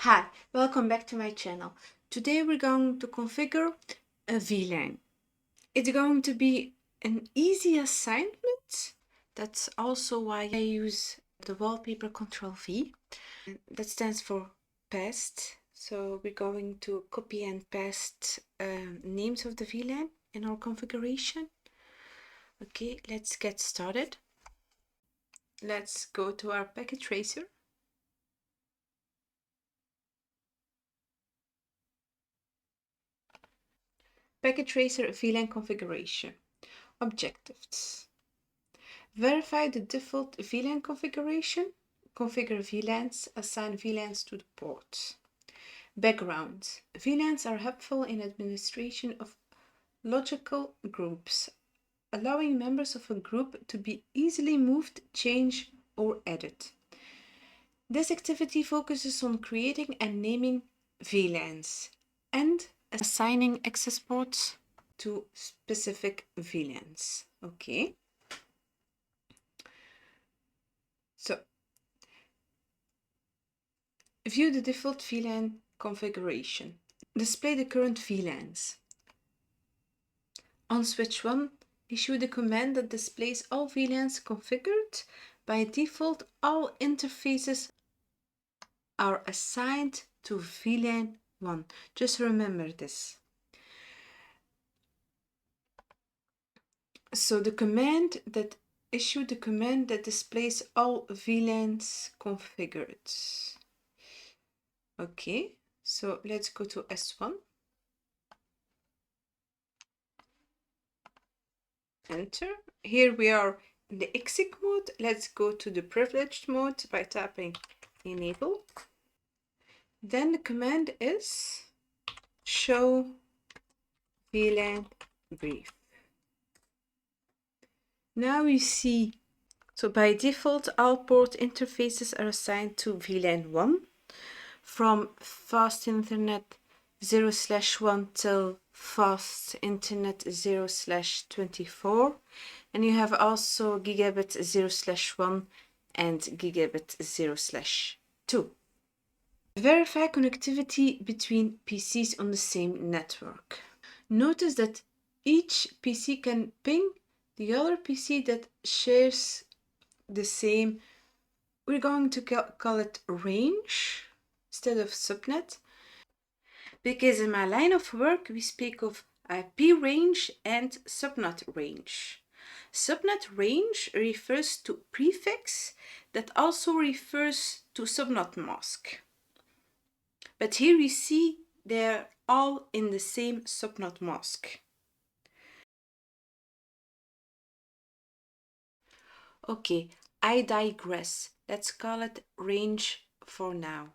Hi, welcome back to my channel. Today we're going to configure a VLAN. It's going to be an easy assignment. That's also why I use the wallpaper Control V. That stands for paste. So we're going to copy and paste names of the VLAN in our configuration. Okay, let's get started. Let's go to our packet tracer. Packet tracer VLAN configuration. Objectives. Verify the default VLAN configuration. Configure VLANs. Assign VLANs to the port. Background. VLANs are helpful in administration of logical groups, allowing members of a group to be easily moved, changed, or added. This activity focuses on creating and naming VLANs and assigning access ports to specific VLANs. Okay. So, view the default VLAN configuration. Display the current VLANs. On switch 1, issue the command that displays all VLANs configured. By default, all interfaces are assigned to VLAN 1. Just remember this. So the command that issue the command that displays all VLANs configured. Okay, so let's go to S1. Enter. Here we are in the exec mode. Let's go to the privileged mode by tapping enable. Then the command is show VLAN brief. Now we see, so by default, all port interfaces are assigned to VLAN 1 from fast internet 0/1 till fast internet 0/24, and you have also gigabit 0/1 and gigabit 0/2. Verify connectivity between PCs on the same network. Notice that each PC can ping the other PC that shares the same. We're going to call it range instead of subnet, because in my line of work we speak of IP range and subnet range. Subnet range refers to prefix that also refers to subnet mask. But here we see they're all in the same subnet mask. Okay, I digress. Let's call it range for now.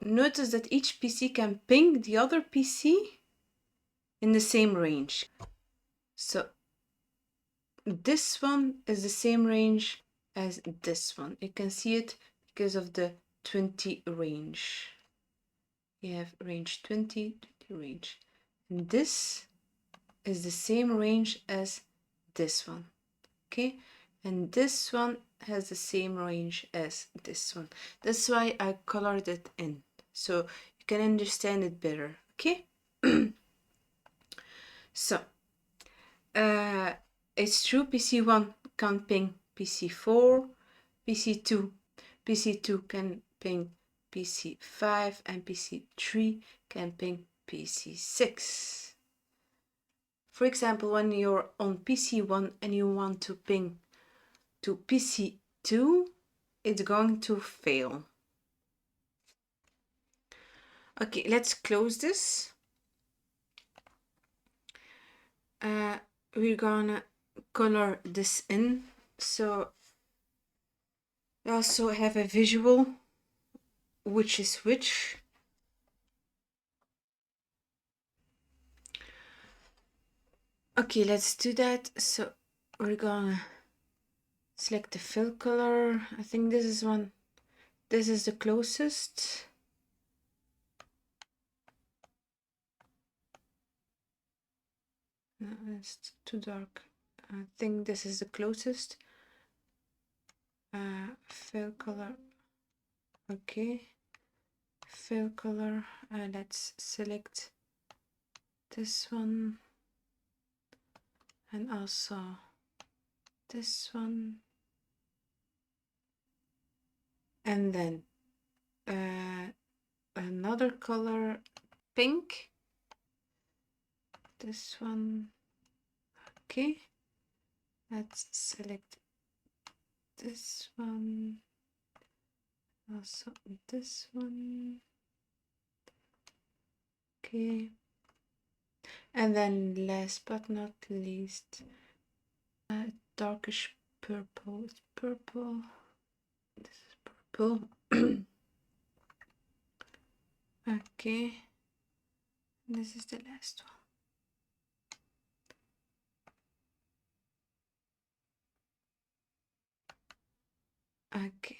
Notice that each PC can ping the other PC in the same range. So this one is the same range as this one. You can see it because of the 20 range. You have range 20 range. And this is the same range as this one. Okay, and this one has the same range as this one. That's why I colored it in, so you can understand it better. Okay. So it's true, PC1 can ping PC4, PC2 can ping PC5, and PC3 can ping PC6. For example, when you're on PC1 and you want to ping to PC2, it's going to fail. Okay, let's close this. We're gonna color this in, so we also have a visual which is which. Okay, let's do that. So we're gonna select the fill color. I think this is one. This is the closest. No, it's too dark. I think this is the closest. fill color. Okay, fill color. Let's select this one and also this one, and then another color, pink, this one. Okay, let's select this one, also this one. Okay, and then last but not least, darkish purple. It's purple. This is purple. Okay, this is the last one. Okay,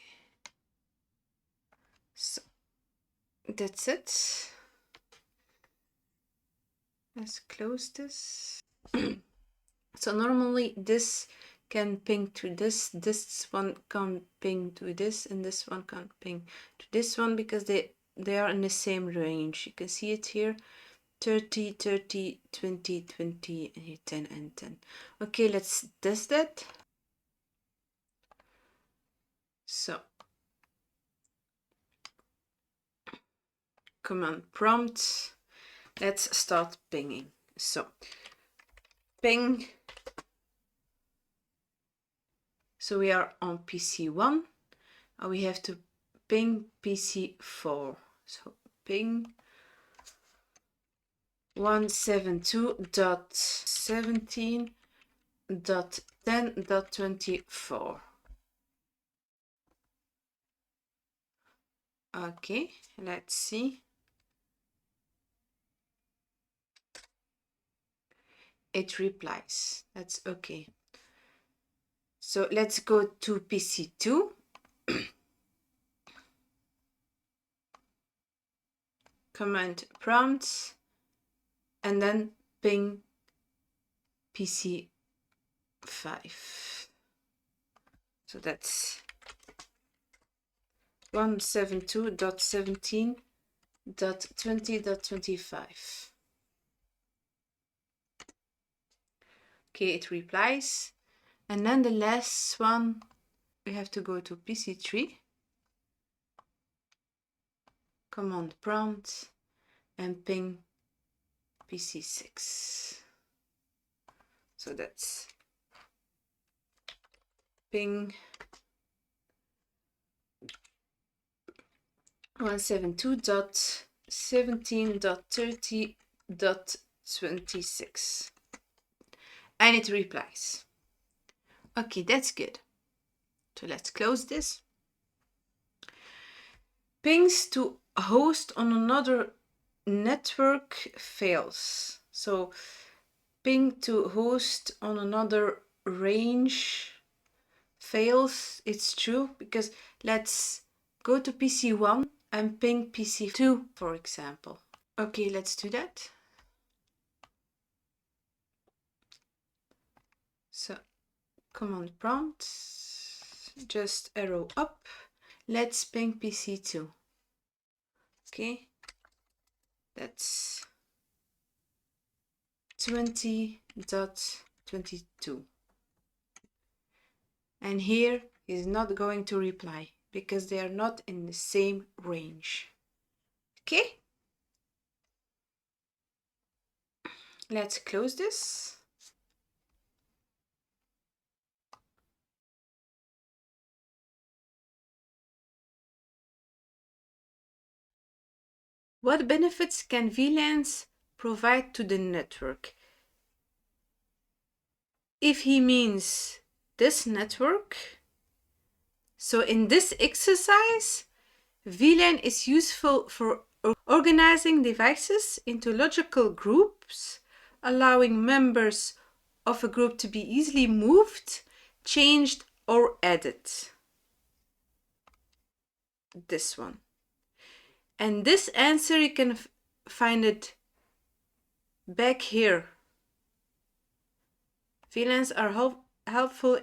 so that's it. Let's close this. So normally this can ping to this one can ping to this, and this one can ping to this one because they are in the same range. You can see it here, 30, 30, 20, 20, and here 10 and 10. Okay, let's test that. So command prompt, let's start pinging. So ping. So we are on PC1 and we have to ping PC4. So ping 172.17.10.24. Okay, let's see. It replies. That's okay. So let's go to PC2. Command prompt and then ping PC5. So that's 172.17.20.25. Okay, it replies. And then the last one, we have to go to PC3. Command prompt and ping PC6. So that's ping 172.17.30.26. And it replies. Okay, that's good. So let's close this. Pings to host on another network fails. So ping to host on another range fails. It's true because let's go to PC1 and ping PC2, for example. Okay, let's do that. So command prompt, just arrow up. Let's ping PC2. Okay, that's 20.22. And here is not going to reply because they are not in the same range. Okay, let's close this. What benefits can VLANs provide to the network? If he means this network, so in this exercise, VLAN is useful for organizing devices into logical groups, allowing members of a group to be easily moved, changed, or added. This one. And this answer, you can find it back here. VLANs are helpful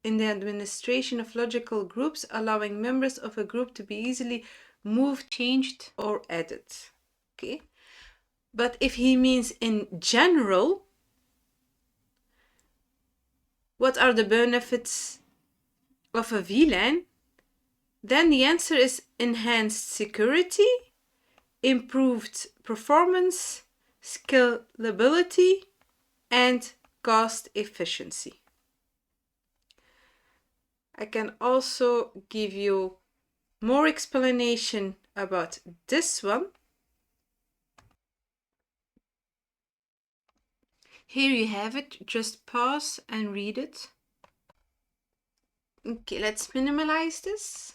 in the administration of logical groups, allowing members of a group to be easily moved, changed, or added. Okay. But if he means in general, what are the benefits of a VLAN? Then the answer is enhanced security, improved performance, scalability, and cost efficiency. I can also give you more explanation about this one. Here you have it, just pause and read it. Okay, let's minimize this.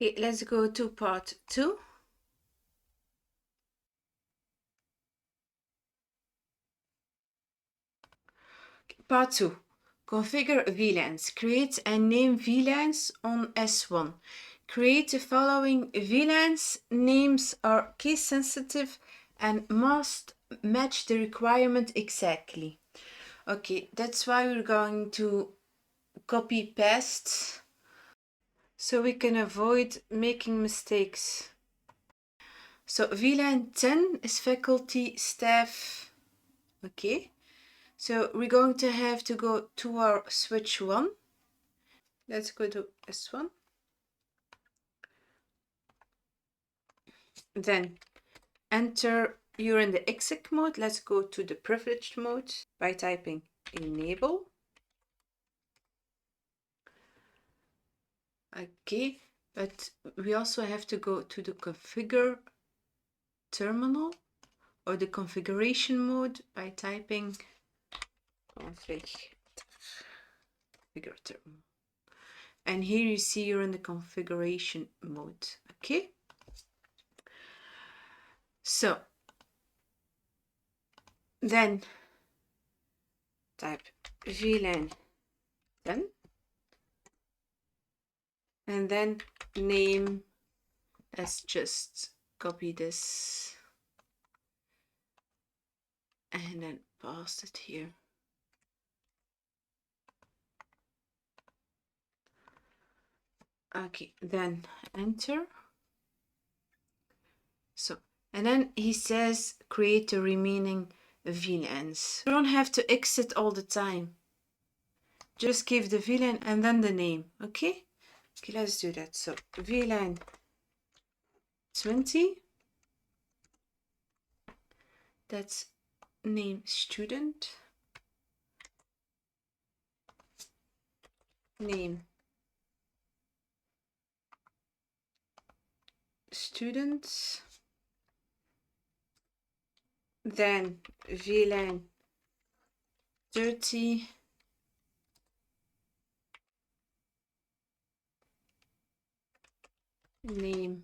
Okay, let's go to part 2. Part 2. Configure VLANs. Create and name VLANs on S1. Create the following VLANs. Names are case sensitive and must match the requirement exactly. Okay, that's why we're going to copy paste so we can avoid making mistakes. So VLAN 10 is faculty, staff. Okay, so we're going to have to go to our switch 1. Let's go to S1. Then enter, you're in the exec mode. Let's go to the privileged mode by typing enable. Okay, but we also have to go to the configure terminal or the configuration mode by typing configure terminal. And here you see you're in the configuration mode. Okay. So then type VLAN 10 and then name. Let's just copy this and then paste it here. Okay, then enter. So, and then he says create the remaining VLANs. You don't have to exit all the time. Just give the VLAN and then the name, okay? Okay, let's do that. So VLAN 20. That's name student. Name students. Then VLAN 30. Name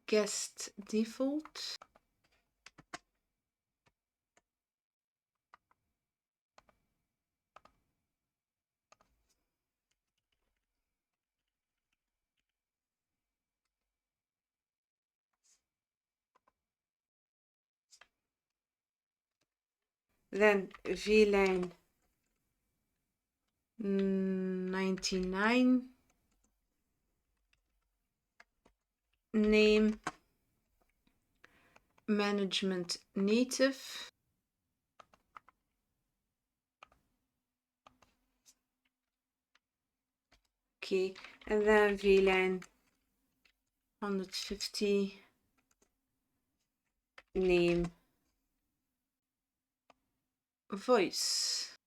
guest default. Then VLAN 99. Name management native. Okay, and then VLAN 150. Name voice.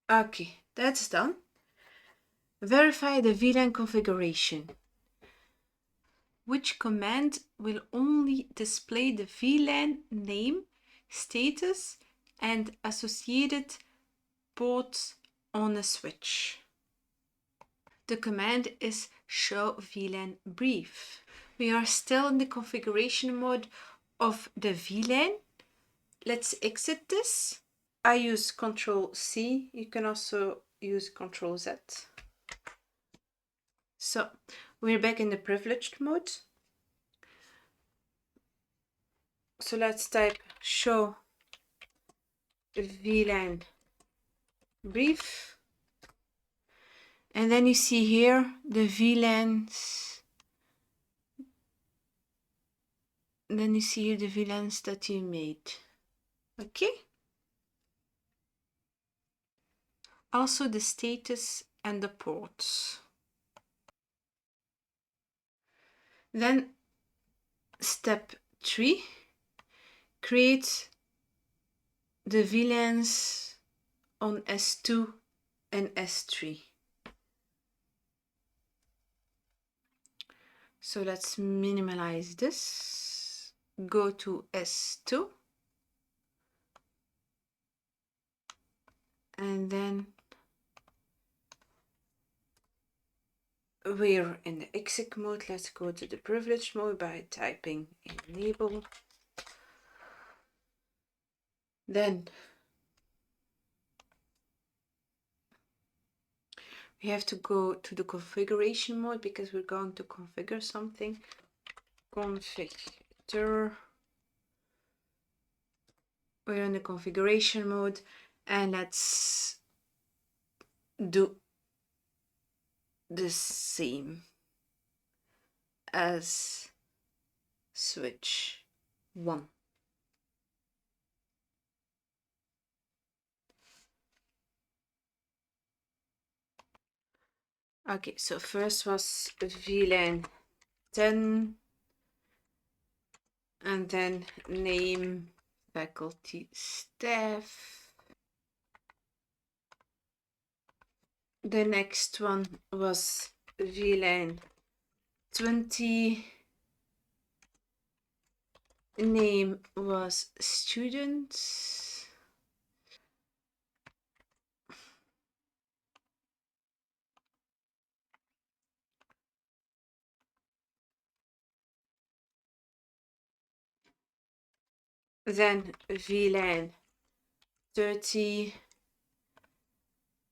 Okay, that's done. Verify the VLAN configuration. Which command will only display the VLAN name, status, and associated ports on a switch? The command is show VLAN brief. We are still in the configuration mode of the VLAN. Let's exit this. I use Ctrl C. You can also use Ctrl Z. So we're back in the privileged mode. So let's type show VLAN brief. And then you see here the VLANs. And then you see here the VLANs that you made. Okay. Also the status and the ports. Then step 3, create the VLANs on S2 and S3. So let's minimize this. Go to S2 and then we're in the exec mode. Let's go to the privilege mode by typing enable. Then we have to go to the configuration mode because we're going to configure something. Configure. We're in the configuration mode and let's do the same as switch 1. Okay, so first was VLAN 10 and then name faculty staff. The next one was VLAN 20. Name was students. Then VLAN 30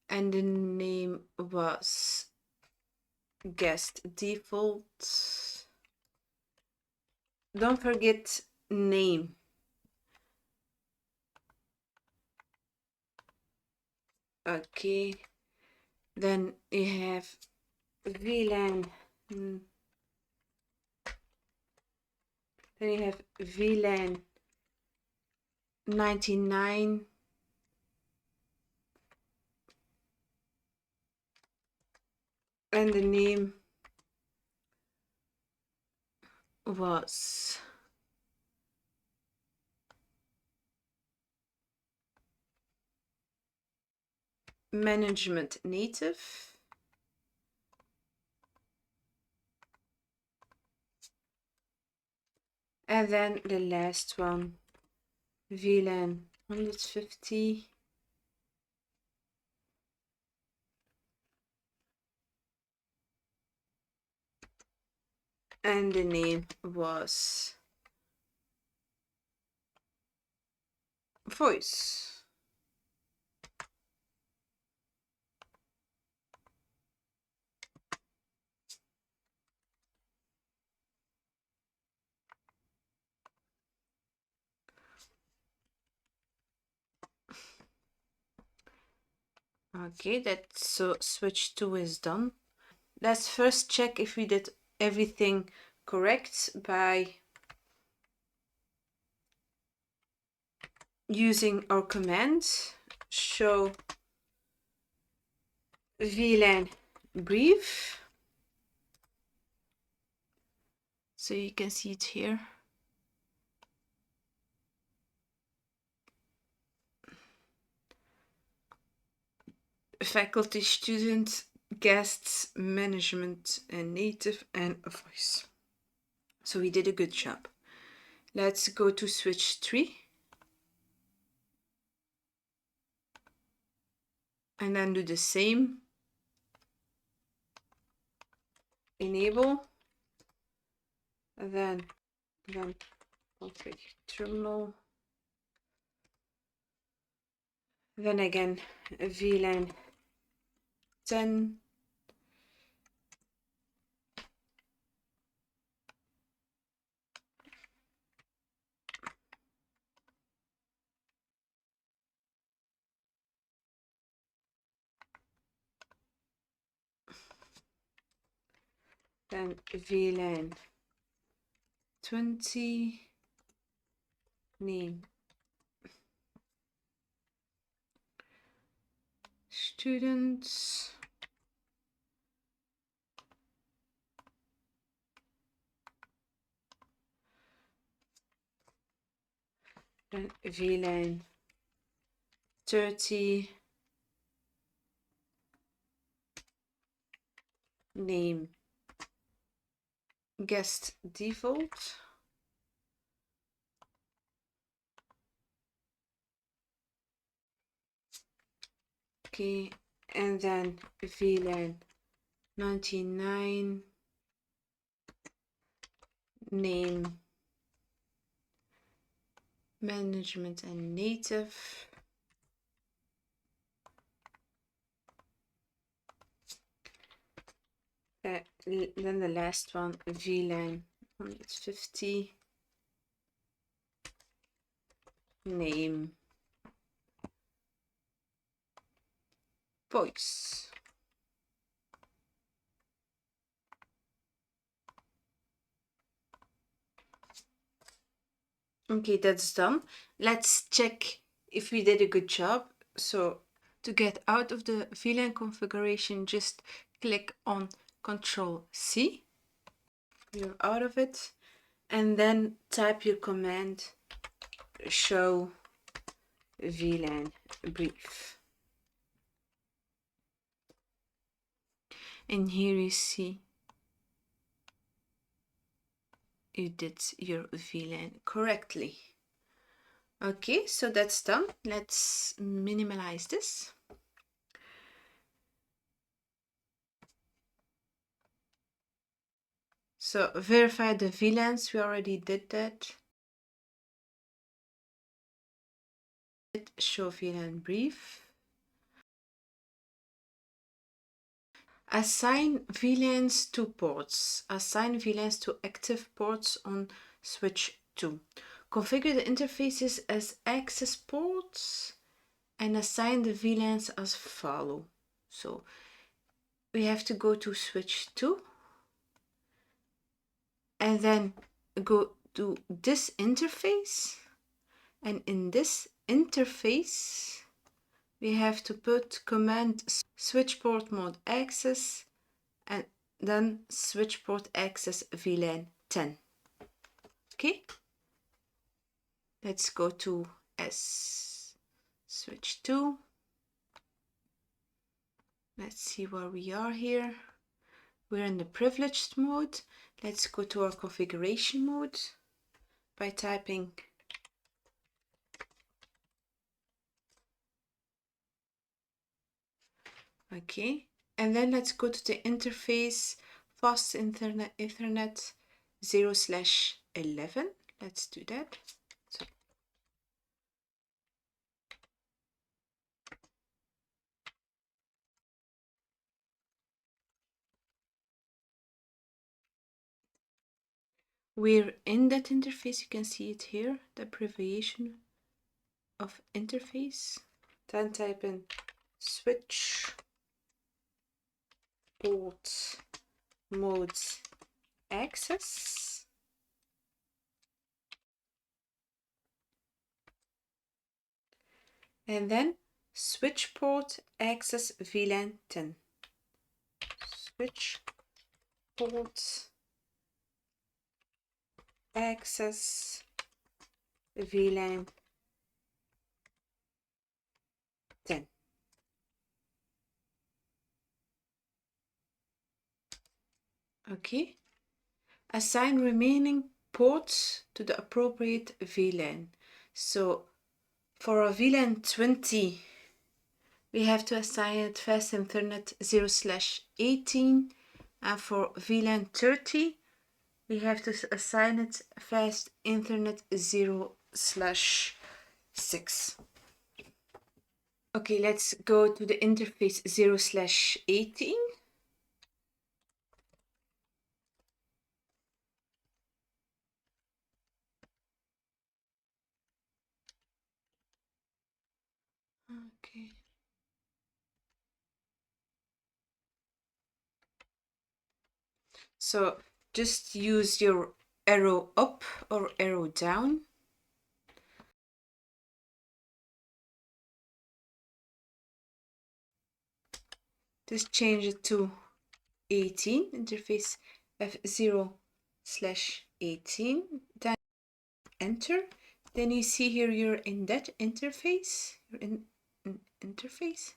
and the name was guest default. Don't forget name. Okay, then you have VLAN. Then you have VLAN 99. And the name was management native. And then the last one, VLAN 150. And the name was voice. Okay, that's so switch 2 is done. Let's first check if we did everything correct by using our command show VLAN brief. So you can see it here. Faculty, student, guests, management, and native, and a voice. So we did a good job. Let's go to switch 3. And then do the same. Enable. And then config terminal. Then again, VLAN 10. then VLAN 20, name students, then VLAN 30, name guest default, okay, and then VLAN 99, name management and native, then the last one, VLAN 150, name voice. Okay, that's done. Let's check if we did a good job. So to get out of the VLAN configuration, just click on Control C. You're out of it. And then type your command show VLAN brief. And here you see you did your VLAN correctly. Okay, so that's done. Let's minimize this. So verify the VLANs, we already did that. Show VLAN brief. Assign VLANs to ports. Assign VLANs to active ports on switch 2. Configure the interfaces as access ports and assign the VLANs as follow. So we have to go to switch 2 and then go to this interface, and in this interface we have to put command switch port mode access and then switch port access VLAN 10. Okay, let's go to S switch 2. Let's see where we are here. We're in the privileged mode. Let's go to our configuration mode by typing okay, and then let's go to the interface fast internet Ethernet 0/11. Let's do that. So we're in that interface. You can see it here, the abbreviation of interface. Then type in switch port mode access. And then switch port access VLAN 10. Switch port access VLAN 10. Okay. Assign remaining ports to the appropriate VLAN. So for a VLAN 20, we have to assign it fast internet 0/18, and for VLAN 30, we have to assign it fast internet 0/6. Okay, let's go to the interface 0/18. Okay. So just use your arrow up or arrow down. Just change it to 18, interface F0/18, then enter. Then you see here you're in that interface. You're in interface.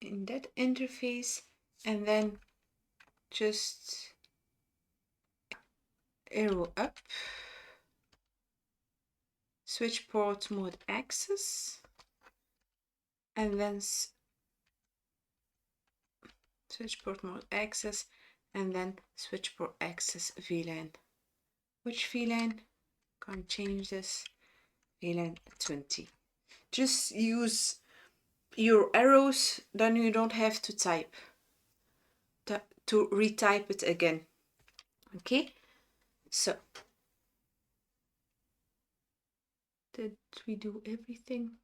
In that interface, and then just arrow up, switch port mode access, and then switch port mode access, and then switch port access VLAN. Which VLAN? Can't change this. VLAN 20. Just use your arrows, then you don't have to type to retype it again. Okay, so did we do everything?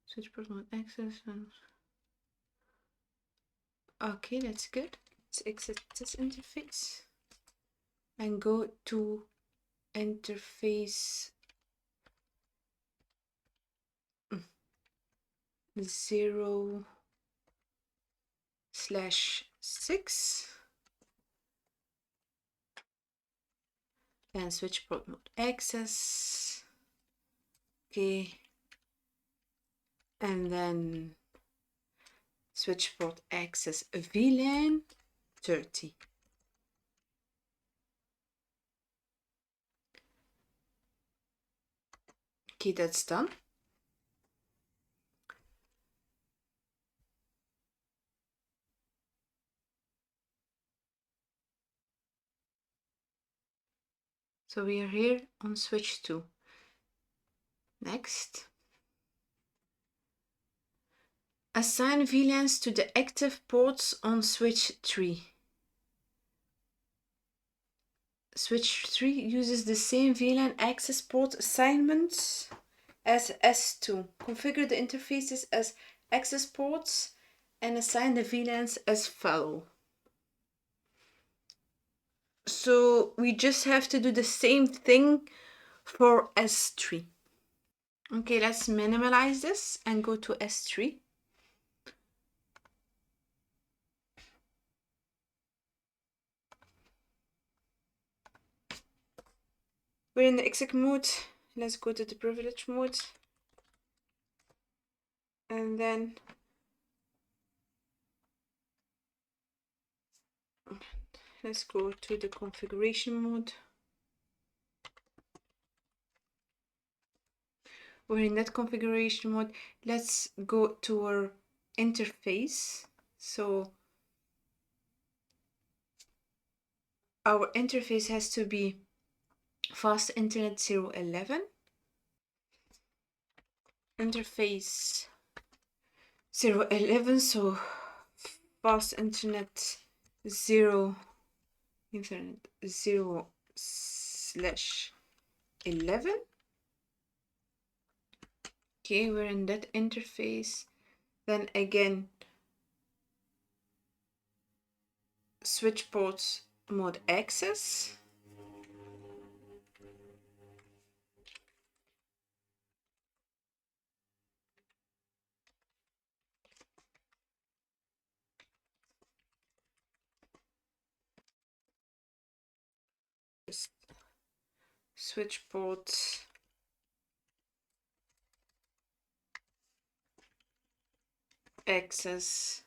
Switch port mode access and okay, that's good. Let's exit this interface and go to interface 0/6. Then switch port mode access. Okay. And then switch port access VLAN 30. Okay, that's done. So we are here on switch 2. Next. Assign VLANs to the active ports on switch 3. Switch 3 uses the same VLAN access port assignments as S2. Configure the interfaces as access ports and assign the VLANs as follow. So we just have to do the same thing for S3. Okay, let's minimize this and go to S3. We're in the exec mode. Let's go to the privilege mode. And then let's go to the configuration mode. We're in that configuration mode. Let's go to our interface. So our interface has to be fast internet 011. Interface 011, so fast internet 0 internet 0/11. Okay, we're in that interface. Then again, switch ports mode access. Switch ports access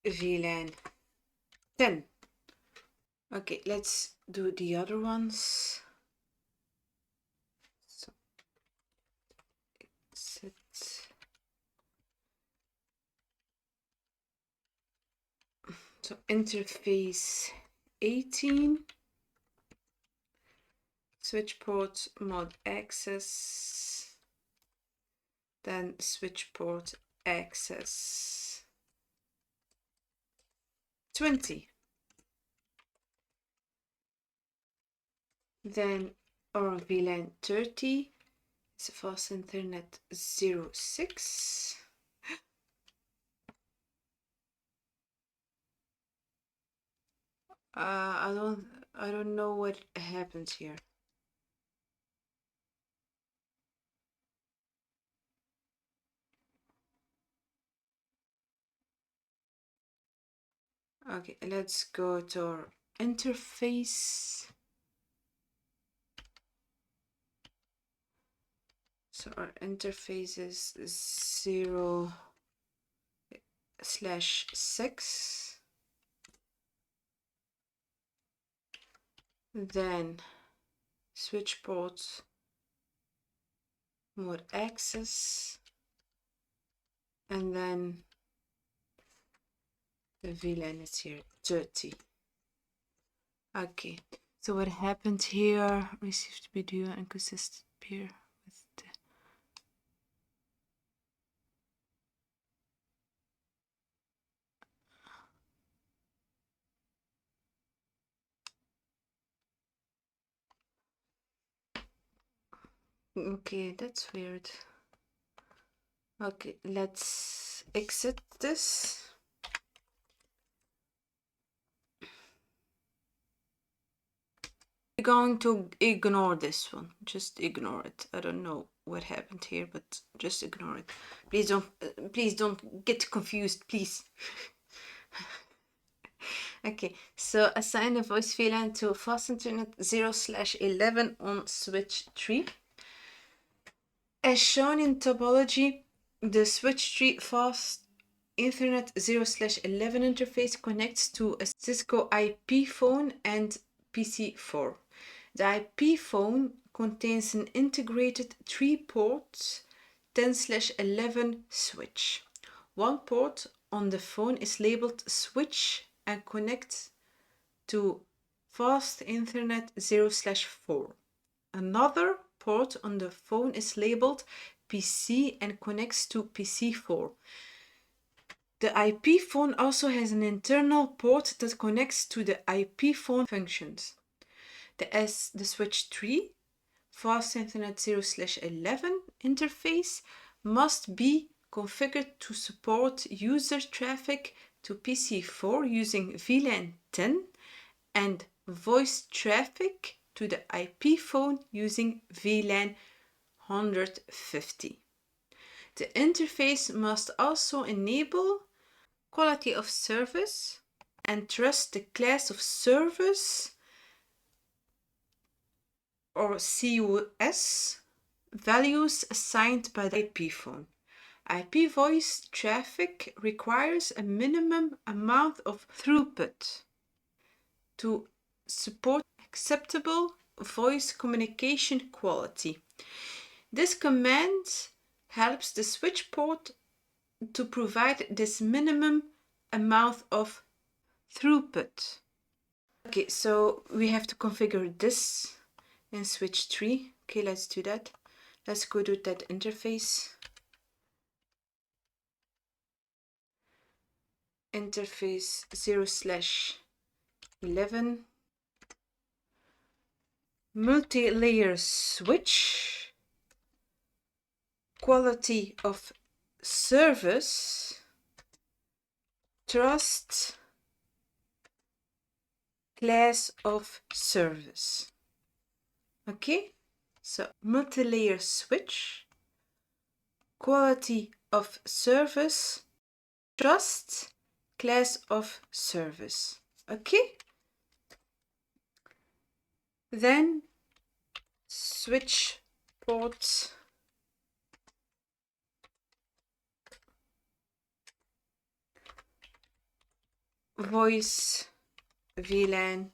VLAN 10. Okay, let's do the other ones. So set so interface 18, switch port mode access, then switch port access 20. Then our VLAN 30 is fast internet 06. I don't know what happened here. Okay, let's go to our interface. So our interface is 0/6. Then switch ports, more access, and then the VLAN is here, 30. Okay, so what happened here? Received video and consistent pair with the okay, that's weird. Okay, let's exit this. We're going to ignore this one. Just ignore it. I don't know what happened here, but just ignore it. Please don't get confused, please. Okay, so assign a voice VLAN to fast internet 0/11 on switch 3. As shown in topology, the switch tree fast Ethernet 0/11 interface connects to a Cisco IP phone and PC4. The IP phone contains an integrated 3-port 10/11 switch. One port on the phone is labeled switch and connects to fast Ethernet 0/4. Another port on the phone is labeled PC and connects to PC4. The IP phone also has an internal port that connects to the IP phone functions. The switch 3 fast Ethernet 0/11 interface must be configured to support user traffic to PC4 using VLAN 10 and voice traffic to the IP phone using VLAN 150. The interface must also enable quality of service and trust the class of service or COS values assigned by the IP phone. IP voice traffic requires a minimum amount of throughput to support acceptable voice communication quality. This command helps the switch port to provide this minimum amount of throughput. Okay, so we have to configure this in switch 3. Okay, let's do that. Let's go to that interface. Interface 0/11. Multi-layer switch. Quality of service. Trust. Class of service. Okay, so multi-layer switch, quality of service, trust, class of service. Okay, then switch port voice VLAN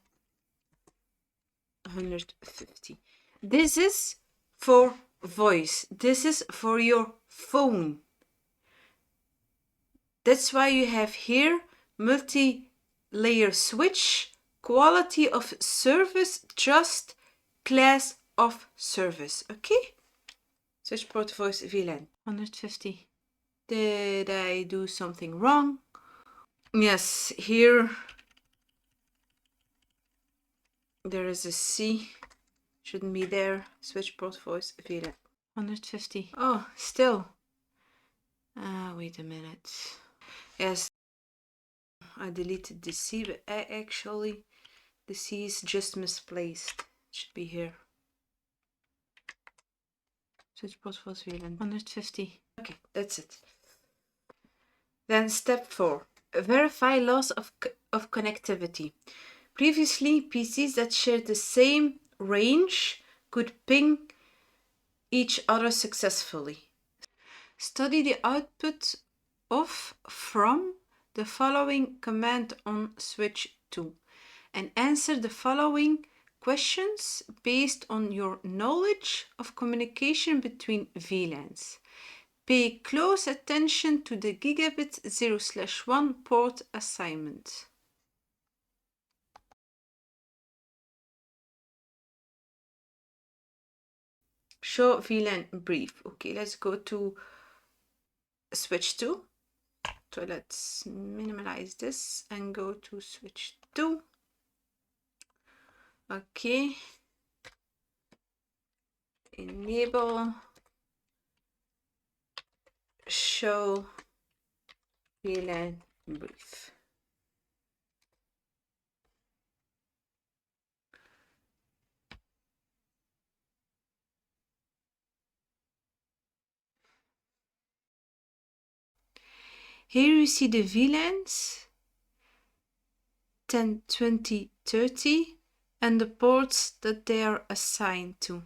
150. This is for voice. This is for your phone. That's why you have here multi-layer switch, quality of service, trust, class of service. Okay? Switch port voice VLAN 150. Did I do something wrong? Yes, here there is a C. Shouldn't be there. Switch port voice VLAN 150. Oh, still. Wait a minute. Yes, I deleted the C, but I actually The C is just misplaced. It should be here. Switch port was VLAN 150. Okay, that's it. Then step 4. Verify loss of connectivity. Previously, PCs that shared the same range could ping each other successfully. Study the output of from the following command on switch 2 and answer the following questions based on your knowledge of communication between VLANs. Pay close attention to the gigabit 0/1 port assignment. Show VLAN brief. Okay, let's go to switch 2. So let's minimize this and go to switch 2. Okay. Enable show VLAN brief. Here you see the VLANs 10, 20, 30 and the ports that they are assigned to.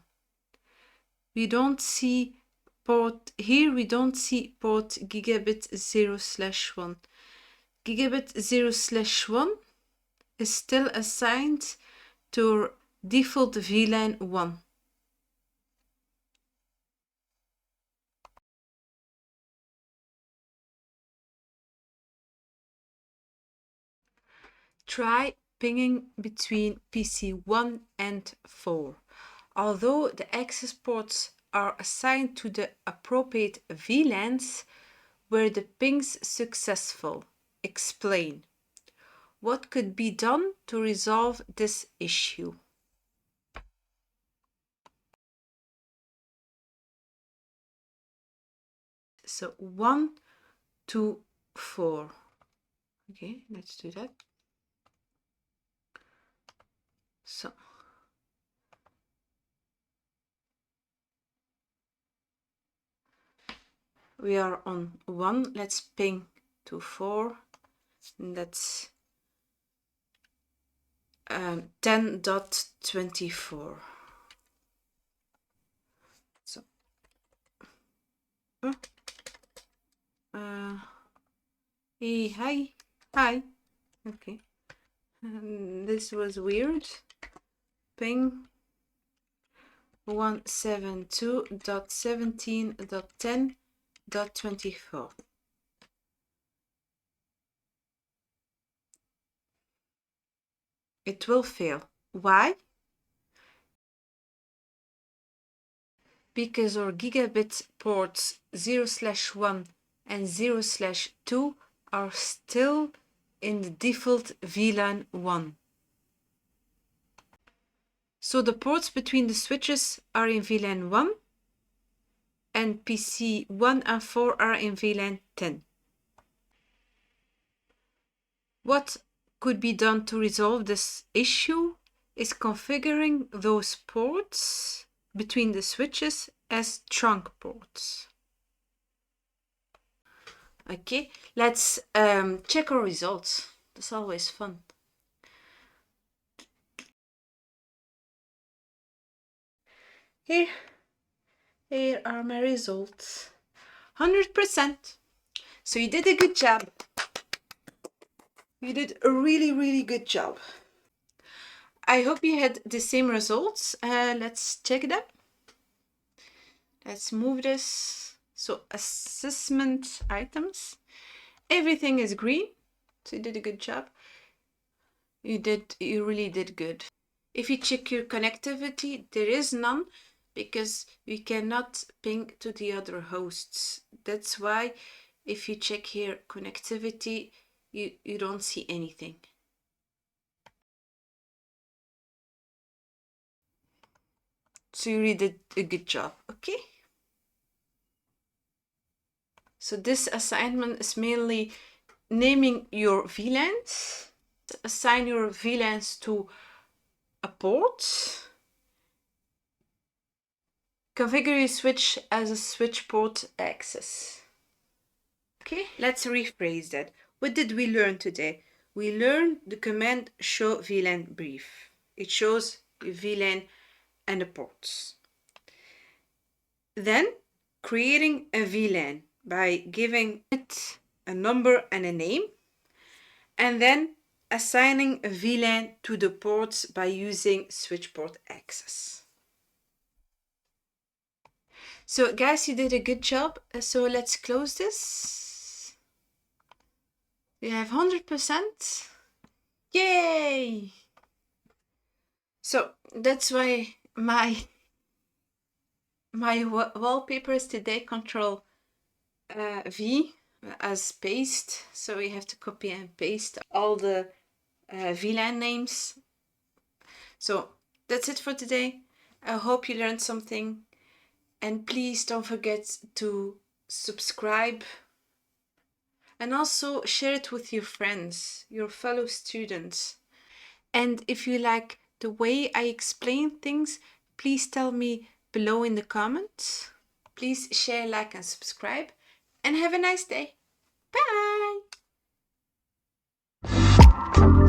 We don't see port here, we don't see port gigabit 0/1. Gigabit 0/1 is still assigned to default VLAN 1. Try pinging between PC 1 and 4. Although the access ports are assigned to the appropriate VLANs, were the pings successful? Explain. What could be done to resolve this issue? So 1 to 4. Okay, let's do that. So we are on 1. Let's ping to 4. And that's 10.24. So hey, hi. Okay. This was weird. Ping 172.17.10.24. It will fail. Why? Because our gigabit ports 0/1 and 0/2 are still in the default VLAN 1. So the ports between the switches are in VLAN 1 and PC 1 and 4 are in VLAN 10. What could be done to resolve this issue is configuring those ports between the switches as trunk ports. Okay, let's check our results. That's always fun. Here are my results. 100%. So you did a good job. You did a really good job. I hope you had the same results. Let's check them. Let's move this. So assessment items. Everything is green. So you did a good job. You really did good. If you check your connectivity, there is none because we cannot ping to the other hosts. That's why if you check here connectivity, you don't see anything. So you really did a good job, okay? So this assignment is mainly naming your VLANs. Assign your VLANs to a port. Configure your switch as a switch port access. Okay, let's rephrase that. What did we learn today? We learned the command show VLAN brief. It shows the VLAN and the ports. Then creating a VLAN by giving it a number and a name, and then assigning a VLAN to the ports by using switch port access. So guys, you did a good job. So let's close this. We have 100%. Yay! So that's why my wallpaper is today Control V as paste. So we have to copy and paste all the VLAN names. So that's it for today. I hope you learned something. And please don't forget to subscribe and also share it with your friends, your fellow students. And if you like the way I explain things, please tell me below in the comments. Please share, like, and subscribe. And have a nice day. Bye!